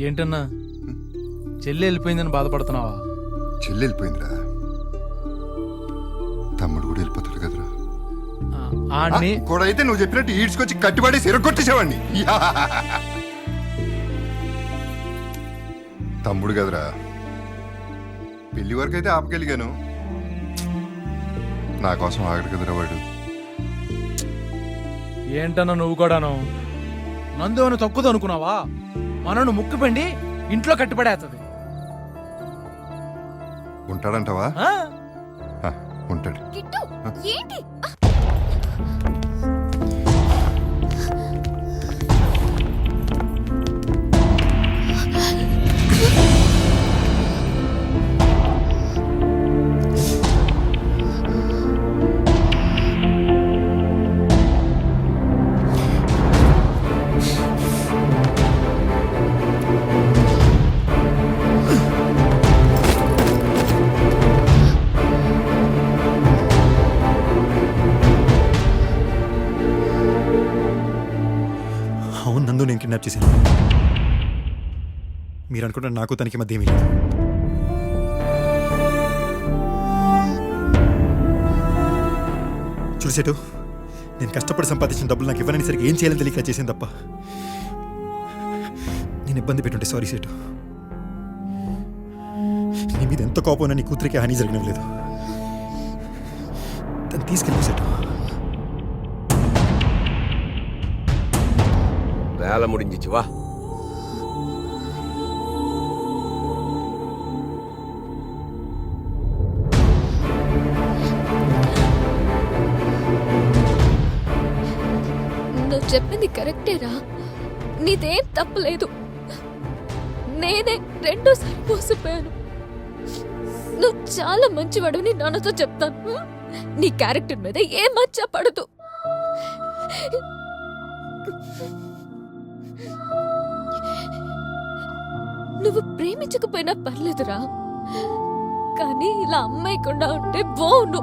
ఏంటన్నా చెల్లి వెళ్ళిపోయిందని బాధపడుతున్నావా? చెల్లి వెళ్ళిపోయిందిరా, తమ్ముడు కూడా వెళ్ళిపోతాడు కదరా. కూడా అయితే నువ్వు చెప్పినట్టు ఈడ్చుకొచ్చి కట్టుబడి సిరగొట్టేసేవాడిని. తమ్ముడు కదరా, పెళ్లి వరకు అయితే ఆపగలిగాను, నా కోసం ఆగడు కదరా వాడు. ఏంటన్నా నువ్వు కూడాను నందు అని తక్కువ అనుకున్నావా? మనను ముక్కుపిండి ఇంట్లో కట్టుబడేస్తుంది. ఉంటాడంటావా? ఉంటాడు. ఏంటి అవును, నందు నేను కిడ్నాప్ చేశాను. మీరు అనుకుంటున్న నాకు తనకి మధ్య ఏమీ లేదు. చూసేటు, నేను కష్టపడి సంపాదించిన డబ్బులు నాకు ఇవ్వనని సరికి ఏం చేయాలని తెలియక చేసింది తప్ప నేను ఇబ్బంది పెట్టుంటే సారీ సేటు. నీ మీద ఎంత కోపం నీ కూతురికి హాని జరగడం లేదు. తను తీసుకెళ్ళి సేటు. வேலை முடிஞ்சிச்சு வா. నువ్వు చెప్పింది కరెక్టేరా, నీదేం తప్పులేదు. నేనే 2 సార్లు మోసపోయాను. నువ్వు చాలా మంచివాడని నాన్నతో చెప్తాను. నీ క్యారెక్టర్ మీద ఏ మచ్చ పడదు. నువ్వు ప్రేమించకపోయినా పర్లేదురా, కానీ ఇలా అమ్మాయికుండా ఉంటే బావును.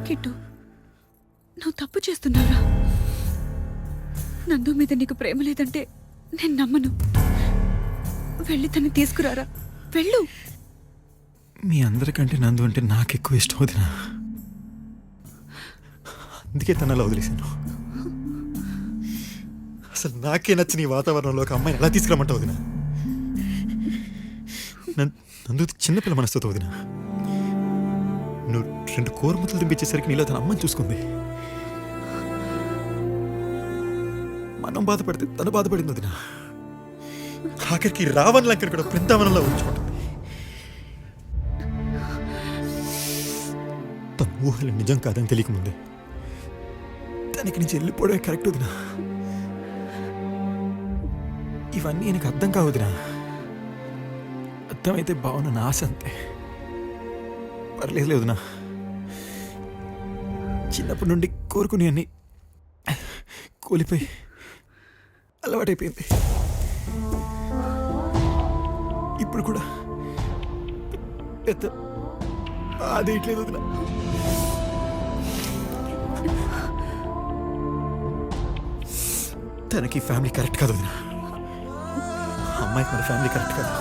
కిట్టు, నువ్వు తప్పు చేస్తున్నావురా. నందు మీద నీకు ప్రేమ లేదంటే నేను నమ్మను. వెళ్ళి తన్ని తీసుకురారా, వెళ్ళు. మీ అందరికంటే నందు అంటే నాకు ఎక్కువ ఇష్టం వదినా. అందుకే తనలా వదిలేశాను. అసలు నాకే నచ్చిన ఈ వాతావరణంలో ఒక అమ్మాయిని ఎలా తీసుకురమ్మంటావు వదినా? నందు చిన్నపిల్ల మనసుతో వదినా. నువ్వు 2 కోరముతలు తినిపించేసరికి నీలో తన అమ్మని చూసుకుంది. మనం బాధపడితే తను బాధపడింది వదినా. ఆఖరికి రావణ్ లంకని కూడా బృందావనంలో ఉంచుకుంటుంది. తన ఊహలు నిజం కాదని తెలియకముందే తనకి నుంచి వెళ్ళిపోవడమే కరెక్ట్ వదినా. ఇవన్నీ నాకు అర్థం కావదినా. అర్థమైతే బాగున్న ఆశ అంతే. పర్లేదు వదినా, చిన్నప్పటి నుండి కోరుకుని అన్ని కూలిపోయి అలవాటైపోయింది. ఇప్పుడు కూడా పెద్ద బాధేయట్లేదు వదినా. తనకి ఫ్యామిలీ కరెక్ట్ కాదు వదినా. అమ్మాయికి మన ఫ్యామిలీ కరెక్ట్ కాదు.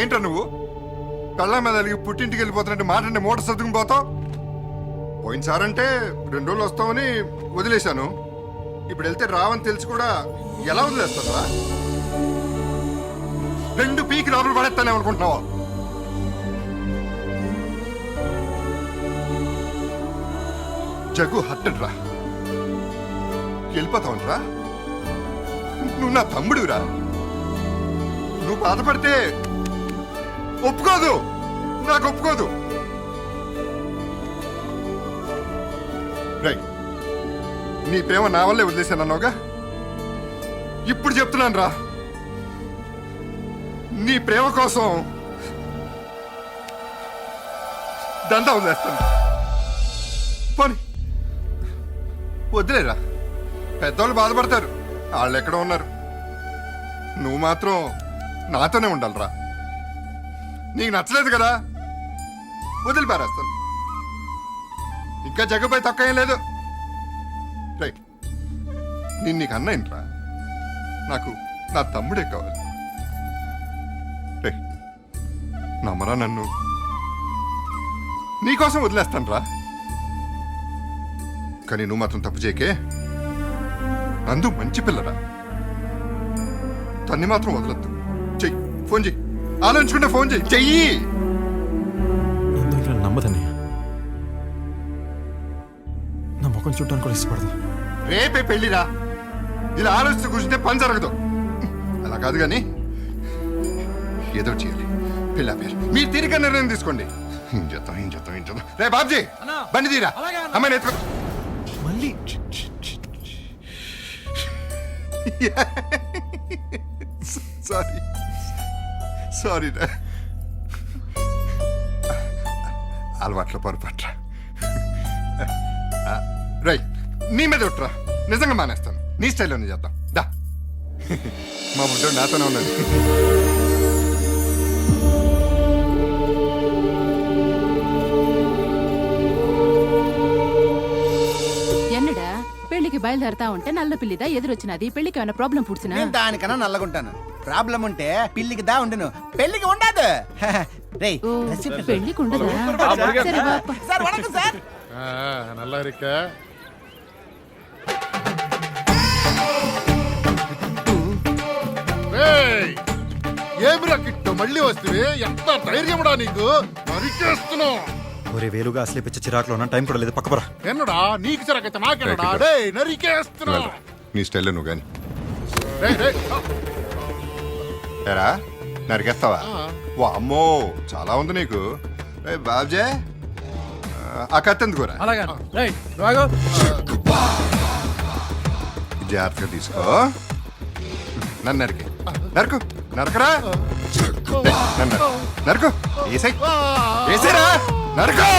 ఏంట్రా నువ్వు కళ్ళ మీద అలిగి పుట్టింటికి వెళ్ళిపోతున్నట్టు మాటంటే మూట సర్దుకుని పోతావు. పోయినసారంటే 2 రోజులు వస్తామని వదిలేశాను. ఇప్పుడు వెళ్తే రావని తెలిసి కూడా ఎలా వదిలేస్తారా? 2 పీకి లోపల పడేస్తానే అనుకుంటున్నావా? జగ్గు హట్టడ్రా, వెళ్ళిపోతావునరా? నువ్వు నా తమ్ముడురా. నువ్వు బాధపడితే ఒప్పుకోదు, నాకు ఒప్పుకోదు. రై, నీ ప్రేమ నా వల్లే వదిలేశాను అన్నావుగా, ఇప్పుడు చెప్తున్నాను రా, నీ ప్రేమ కోసం దందా వదిలేస్తాను. పోనీ వదిలేరా, పెద్దవాళ్ళు బాధపడతారు, వాళ్ళు ఎక్కడ ఉన్నారు. నువ్వు మాత్రం నాతోనే ఉండాలిరా. నీకు నచ్చలేదు కదా, వదిలిపారేస్తాను. ఇంకా జగ్గుపై తక్కువ ఏం లేదు. రైట్, నేను నీకు అన్నయ్యరా, నాకు నా తమ్ముడే కావాలి. రైట్, నమ్మరా నన్ను, నీకోసం వదిలేస్తాను రా. కానీ నువ్వు మాత్రం తప్పు చేయకే. నందు మంచి పిల్లరా, తన్ని మాత్రం వదలొద్దు. చెయ్యి, ఫోన్ చెయ్యి, ఆలోచించుకుంటే ఫోన్ చెయ్యి. నందు నమ్మదన్నయ్య, నా ముఖం చూడడానికి కూడా ఇష్టపడదు. రేపే పెళ్లిరా, ఇలా ఆలోచిస్తూ కూర్చుంటే పని జరగదు. అలా కాదు కానీ ఏదో చేయాలి. పెళ్ళి ఆపేయాలి. మీరు తిరిగి నిర్ణయం తీసుకోండి. ఏం చేద్దాం. రే బాబ్జీ, అన్నా. బండి తీరా. అలాగే అన్నా. అమ్మాయి ఎత్తుకో. మళ్ళీ సారీ రా, అలవాట్లో పొరపాట్రా. రై, నీ మీద ఒట్టురా, నిజంగా మానేస్తాను. నీ స్టైల్లోనే చేద్దాం దా. మా బుడ్డోడు నాతోనే ఉన్నది. ఎన్నడా పెళ్లికి బయలుదేరతా ఉంటే నల్ల పిల్లిదా ఎదురొచ్చినది. పెళ్లికి ఏమైనా ప్రాబ్లం పుడుచునా? నేను దానికన్నా నల్లగుంటాను. ప్రాబ్లం ఉంటే పిల్లికి దా ఉండును, పెళ్లికి ఉండదు. రేయ్, ఓ, డ్రెస్ ఇప్పు. పెళ్లికి ఉండదా? సరే బాప్ప. Sir vanakkam sir. நல்லா இருக்க. ఏమిరా కిట్టు మళ్ళీ వస్తే ఎంత ధైర్యముడా నీకు? నరికేస్తున్నావు. ఒరే వేలుగా అసలే పిచ్చ చిరాకులో ఉన్న టైం కూడా లేదు. పక్కపరా. ఎన్నడా నీకు చిరకైతే నాకెన్నడా? డే నరికేస్తున్నావు. వెళ్ళరా, నీ స్టైల్లో నువ్వు కానీ. రేయ్, రేయ్. ఏరా, నరికేస్తావా? అమ్మో, చాలా ఉంది నీకు. రే బాబ్జే, ఆ కత్తి ఎందుకురా? అలాగే రేయ్ రాగో. జాగ్రత్తగా తీసుకో. నన్ను నరికి నరకు నరకరా. నన్ను నరకు, వేసేరా, నరకు.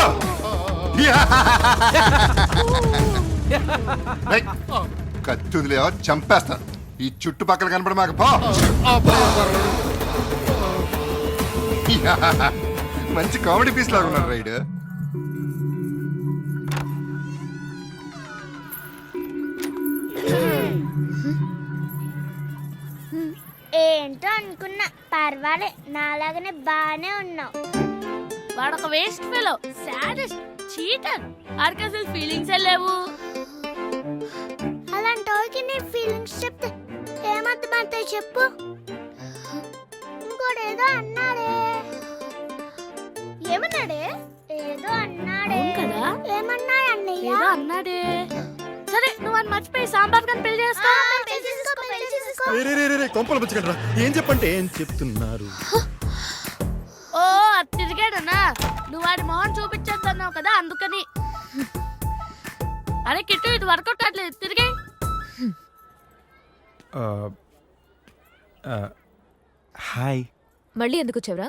కత్తి వదిలేవా చంపేస్తా. ఈ చుట్టుపక్కల కనపడి మాకు పో. మంచి కామెడీ పీస్ లాగా ఉన్నారు రైడ్. ఏంటో అనుకున్నా, పర్వాలే, నాలాగనే బానే ఉన్నావు. వాడొక వేస్ట్ ఫెలో, సాడెస్ట్, చీటర్. ఆడికి అసలు ఫీలింగ్స్ లేవు. అలాంటి వాళ్ళకి నీ ఫీలింగ్స్ చెప్తే ఏమర్థమవుతాయి చెప్పు? ఇంకోడేదో అన్నాడే. ఏమన్నాడే? ఏదో అన్నాడే కదా? ఏమన్నాడు అన్నయ్య? ఏదో అన్నాడే. సరే, నువ్వు అని మర్చిపోయి సాంబార్ కానీ పెళ్లి చేసుకో. కొంపలు పుచ్చకండి రా. ఏం చెప్పంటే ఏం చెప్తున్నారు? ఓ, అది తిరిగాడనా? నువ్వు వాడి మొహం చూపించొద్దన్నావు కదా, అందుకని. అరే కిట్టు, ఇది వర్కౌట్ కావట్లేదు, తిరిగే. హాయ్. మళ్ళీ ఎందుకు వచ్చావురా?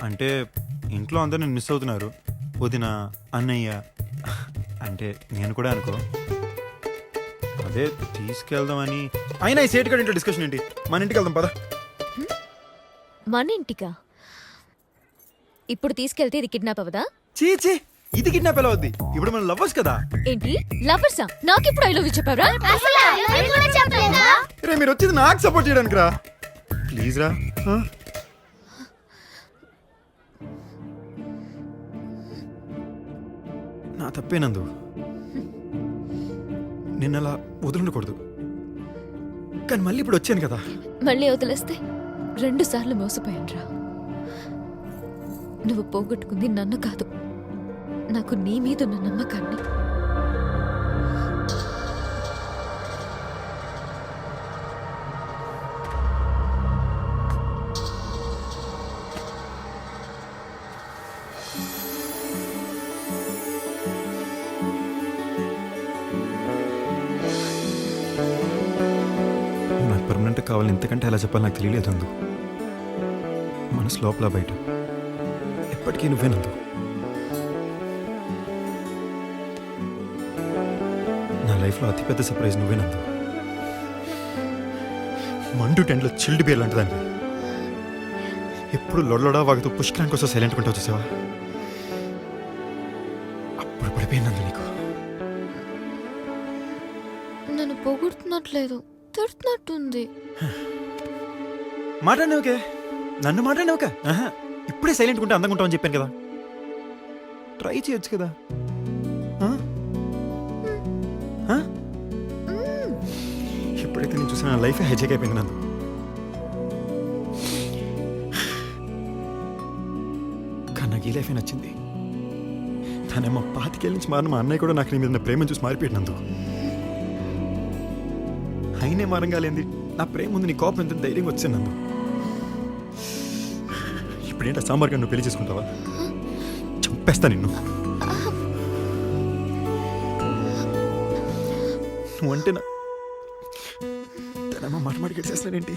అంటే ఇంట్లో అందరూ నేను మిస్ అవుతున్నారు. వదిన, అన్నయ్య, అంటే నేను కూడా అనుకో. అదే తీసుకెళ్దామని. అయినా ఈ సేట్ ఇంట్లో డిస్కషన్ ఏంటి? మన ఇంటికి వెళ్దాం పద. మన ఇంటికా? ఇప్పుడు తీసుకెళ్తే ఇది కిడ్నాప్ అవ్వదా? చీ, ఇది కిడ్నాప్ ఎలా అవుద్ది? ఇప్పుడు మనం లవర్స్ కదా. ఏంటి లవర్సా? నాకెప్పుడు ఐ లవ్ యూ చెప్పావురా? అసలు అవి కూడా చెప్పలేదా? రే, మీరు వచ్చేది నాకు సపోర్ట్ చేయడానికి రా. ప్లీజ్ రా. నా తప్పేనందు. నిన్నలా వదులుండకూడదు. కానీ మళ్ళీ ఇప్పుడు వచ్చాను కదా. మళ్ళీ వదిలేస్తే 2 సార్లు మోసపోయానురా. నువ్వు పోగొట్టుకుంది నన్ను కాదు, నాకు నీ మీద ఉన్న నమ్మకాన్ని. నాకు పర్మనెంట్ కావాలి. ఎంతకంటే అలా చెప్పాలి నాకు తెలియలేదు అందు. మనసు లోపల బయట ఎప్పటికీ నువ్వేనందు. నా లైఫ్లో అతిపెద్ద సర్ప్రైజ్ నువ్వేనందు. మండు టెంట్లో చిల్డ్ బీర్ లాంటిదాన్ని. ఎప్పుడు లొడలొడా వాగుతూ పుష్కరానికి కోసం సైలెంట్ కొంటా చూసావా? అప్పుడు పడిపోయినందు నీకు. నన్ను పొగుడుతున్నట్లేదు, తిడుతున్నట్టుంది. మాట్లాడినావుకే, నన్ను మాట్లాడినావుక. ఇప్పుడే సైలెంట్ ఉంటే అందంగా ఉంటామని చెప్పాను కదా. ట్రై చేయొచ్చు కదా. ఆ? ఆ? ఎప్పుడైతే నేను చూసిన నా లైఫ్ హైజాక్ అయిపోయింది నందు. కానీ నాకు ఈ లైఫే నచ్చింది. తనేమో 25 ఏళ్ళ నుంచి మారిన మా అన్నయ్య కూడా నాకు నీ మీద ఉన్న ప్రేమను చూసి మారిపోయాడు నందు. అయినే మారంగా లేంది నా ప్రేమ ముందు నీ కోపం ఎంత ధైర్యంగా వచ్చాను నందు. ఇప్పుడేంటో సాంబార్ గారు నువ్వు పెళ్లి చేసుకుంటావా? చంపేస్తా నిన్ను. నువ్వంటే నా తనమ్మ మాట మాట గడిచేస్తానేంటి?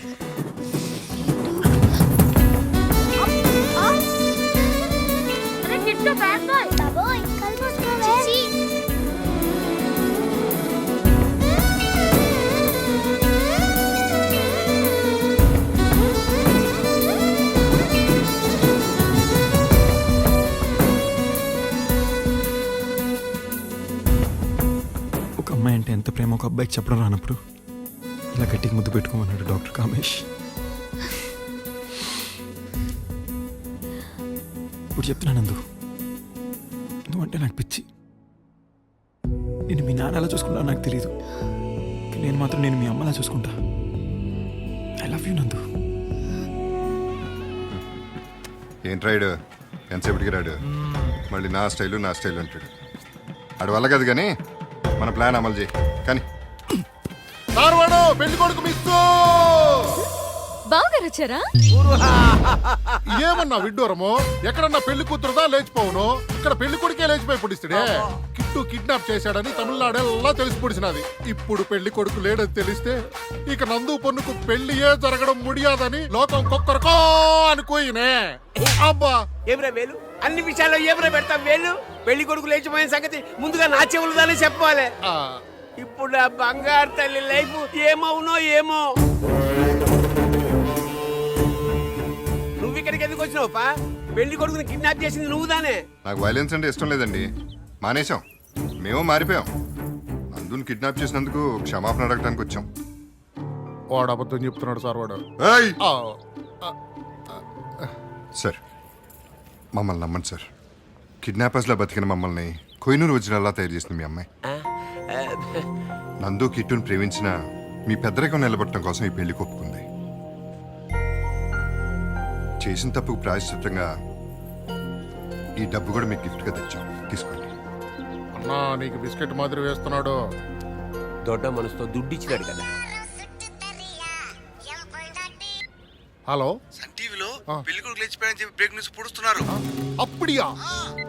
అరే కిట్టు బ్యాడ్ బాయ్. బాబోయ్ కళ్ళు మూసుకోవే. ఒక అమ్మాయి అంటే ఎంత ప్రేమ ఒక అబ్బాయికి చెప్పడం రానప్పుడు ఇలా గట్టికి ముద్దు పెట్టుకోమన్నాడు డాక్టర్ కామేష్. ఇప్పుడు చెప్తున్నానందు, నువ్వంటే నాకు పిచ్చి. నేను మీ నాన్న ఎలా చూసుకుంటా నాకు తెలీదు. నేను మాత్రం నేను మీ అమ్మలా చూసుకుంటా. ఐ లవ్ యూ నందు. ఏంట్రాయుడు ఎంతసేపటికి రాడు? మళ్ళీ నా స్టైలు అంటాడు. ఆడు వల్ల కాదు కానీ మన ప్లాన్ అమలు చేయి కానీ. సార్వాడు పెళ్లి కొడుకు మిస్సు. బావగారు వచ్చారా? ఏమన్నా విడ్డూరము? ఎక్కడన్నా పెళ్లి కూతురుదా లేచిపోవును, ఇక్కడ పెళ్లి కొడుకే లేచిపోయి పొడిస్తాడే. కిట్టు కిడ్నాప్ చేశాడని తమిళనాడెల్లా తెలిసి పొడిచినది. ఇప్పుడు పెళ్లి కొడుకు లేడని తెలిస్తే ఇక నందు పొన్నుకు పెళ్లియే జరగడం ముడియాదని లోకం కొక్కరకో అనుకోయినే. అబ్బా ఏమ్రా వేలు, అన్ని విషయాల్లో ఏమ్రా పెడతాం వేలు. పెళ్లి కొడుకు లేచిపోయిన సంగతి ముందుగా నా చెవులుదానే చెప్పాలి. ఇప్పుడు ఆ బంగారు తల్లి లైఫ్ ఏమవునో ఏమో. నువ్వు ఇక్కడికి ఎందుకు వచ్చినావు పా? పెళ్లి కొడుకుని కిడ్నాప్ చేసింది నువ్వుదానే. నాకు వైలెన్స్ అంటే ఇష్టం లేదండి, మానేశాం. మేము మారిపోయాం. నందుని కిడ్నాప్ చేసినందుకు క్షమాపణ అడగడానికి వచ్చాం. వాడు అబద్ధం చెప్తున్నాడు సార్ వాడు. ఏయ్! సార్ మమ్మల్ని నమ్మండి సార్. కిడ్నాపర్స్లో బతికిన మమ్మల్ని కొయినూరు వజ్రాల్లా తయారు చేసింది మీ అమ్మాయి. నందు కిట్టుని ప్రేమించిన మీ పెద్దరికం నిలబడటం కోసం ఈ పెళ్లి ఒప్పుకుంది. చేసిన తప్పుకు ప్రాయశ్చిత్తంగా ఈ డబ్బు కూడా మీకు గిఫ్ట్గా తెచ్చాం, తీసుకోండి. అన్నా నీకు బిస్కెట్ మాదిరి వేస్తున్నాడు. దొడ్డ మనసుతో దుడ్డిచ్చినాడు కదా. హలో, టీవీలో పెళ్లి కొడుకు లేచిపోయాడని చెప్పి బ్రేక్ న్యూస్ పుడుస్తున్నారు. అప్పుడియా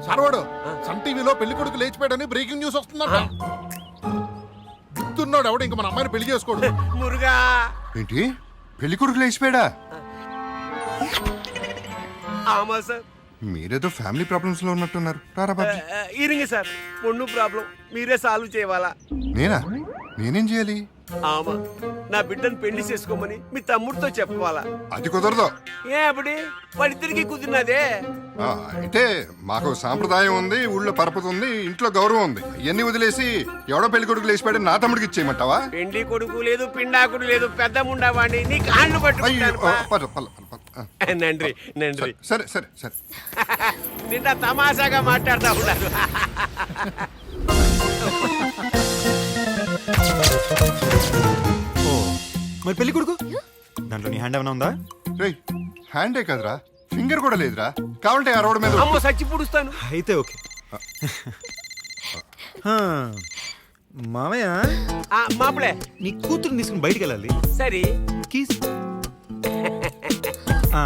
సార్వాడు? సన్ టీవీలో పెళ్లి కొడుకు లేచిపోయాడని బ్రేకింగ్ న్యూస్ వస్తుందంట. గుర్తున్నాడు ఎవడు ఇంక మన అమ్మాయిని పెళ్లి చేసుకోడు. మురుగా ఏంటి పెళ్లి కొడుకు లేచిపోయాడా? ఆమా సార్. మీరేదో ఫ్యామిలీ ప్రాబ్లమ్స్ లో ఉన్నట్టున్నారు. రారా బాబు. ఇరింగి సార్, పొన్ను ప్రాబ్లం మీరే సాల్వ్ చేయవాలా. నేనేం చేయాలి? ఆమా, నా బిడ్డను పెళ్లి చేసుకోమని మీ తమ్ముడితో చెప్పవాలా. అది కుదరదు. ఏ అప్పుడు వాళ్ళిద్దరికి కుదిరినదే. అయితే మాకు సాంప్రదాయం ఉంది, ఊళ్ళో పరపతి ఉంది, ఇంట్లో గౌరవం ఉంది. ఇవన్నీ వదిలేసి ఎవడో పెళ్లి కొడుకు లేచిపోయాడు నా తమ్ముడికి ఇచ్చేయమంటావా? పెండి కొడుకు లేదు, పిండాకుడు లేదు, పెద్ద ముండావాడిని నీ కాళ్ళు పట్టుకుంటాను. నండ్రి నండ్రి. సరే సరే సరే. నిన్న తమాషాగా మాట్లాడుతా ఉన్నారు. ఓ మరి పెళ్లి కొడుకు దాంట్లో నీ హ్యాండ్ ఏమైనా ఉందా? రేయ్ హ్యాండే కదరా, ఫింగర్ కూడా లేదురా. కావాలంటే ఆ రోడ్డు మీద అమ్మ సచ్చి పుడుస్తాను. అయితే ఓకే. హా, మామయ్య మామలే నీ కూతురుని తీసుకుని బయటికి వెళ్ళాలి. సరే కీస్ ఆ,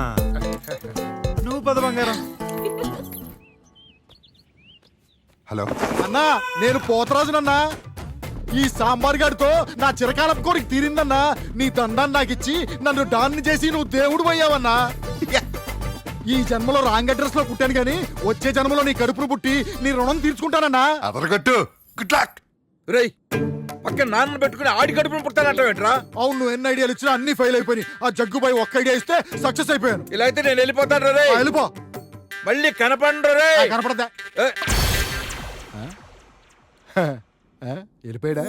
నువ్వు పద బంగారం. హలో అన్నా నేను పోతరాజునన్నా. ఈ సాంబార్ గాడితో నా చిరకాలం కోరిక తీరిందన్నా. నీ దండాన్ని నాకు ఇచ్చి నన్ను డాన్ని చేసి నువ్వు దేవుడు అయ్యావన్నా. ఈ జన్మలో రాంగ్ అడ్రస్ లో పుట్టాను గాని వచ్చే జన్మలో నీ కడుపును పుట్టి నీ రుణం తీర్చుకుంటానన్నా. అదరగట్టు. Good luck. రేయ్ పక్కన నాన్న పెట్టుకుని ఆడి కడుపును పుట్టానంటావేంట్రా? అవును, నువ్వు ఎన్ని ఐడియాలు ఇచ్చినా అన్ని ఫెయిల్ అయిపోయి. ఆ జగ్గుబాయి ఒక్క ఐడియా ఇస్తే సక్సెస్ అయిపోయాను. ఇలా అయితే నేను వెళ్ళిపోతాను రే. వెళ్ళిపో, మళ్ళీ కనపడండి రే. కనపడదా? వెళ్ళిపోయాడా?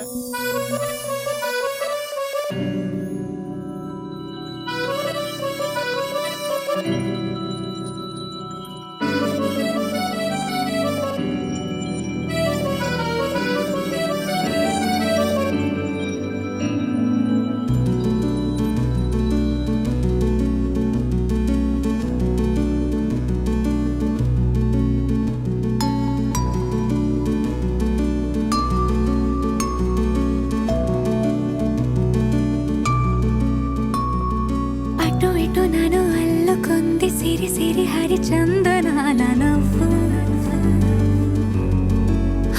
అటు ఇటు నన్ను అల్లుకుంది సిరి సిరి హరిచందనాల నవ్వు.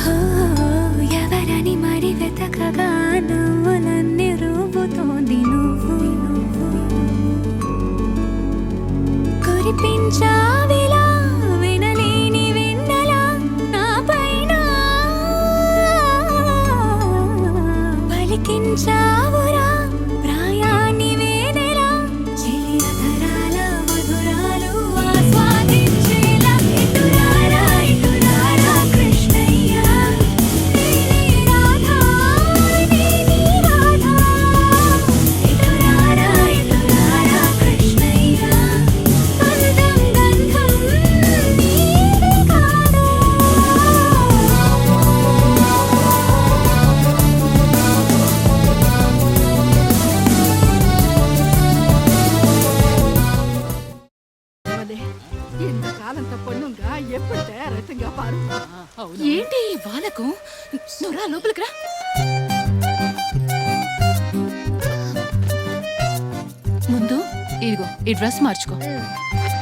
హో, ఎవరని మరి వెతకగా నవ్వులన్నీ రూపుతోంది నువ్వు. కురిపించావిలా వినలేని వెన్నెలా నా పైన, పలికించావురా ప్రాయాన్ని వేదెలా, చిలియధరాల మధురాలు ఆస్వాదించేలా. ఇటురారా ఇటురారా కృష్ణయ్య, నీలి రాధా నీలి రాధా. ఇటురారా ఇటురారా కృష్ణయ్య, అందం గంధం నీది కాదా. ఇంతకాలంత పొన్నుగా ఎప్పుడు తయారైతుంగా పారు. ఏంటి ఈ వాలకు? నువ్వు రా లోపలికి రా. ముందు ఇదిగో ఈ డ్రెస్ మార్చుకో.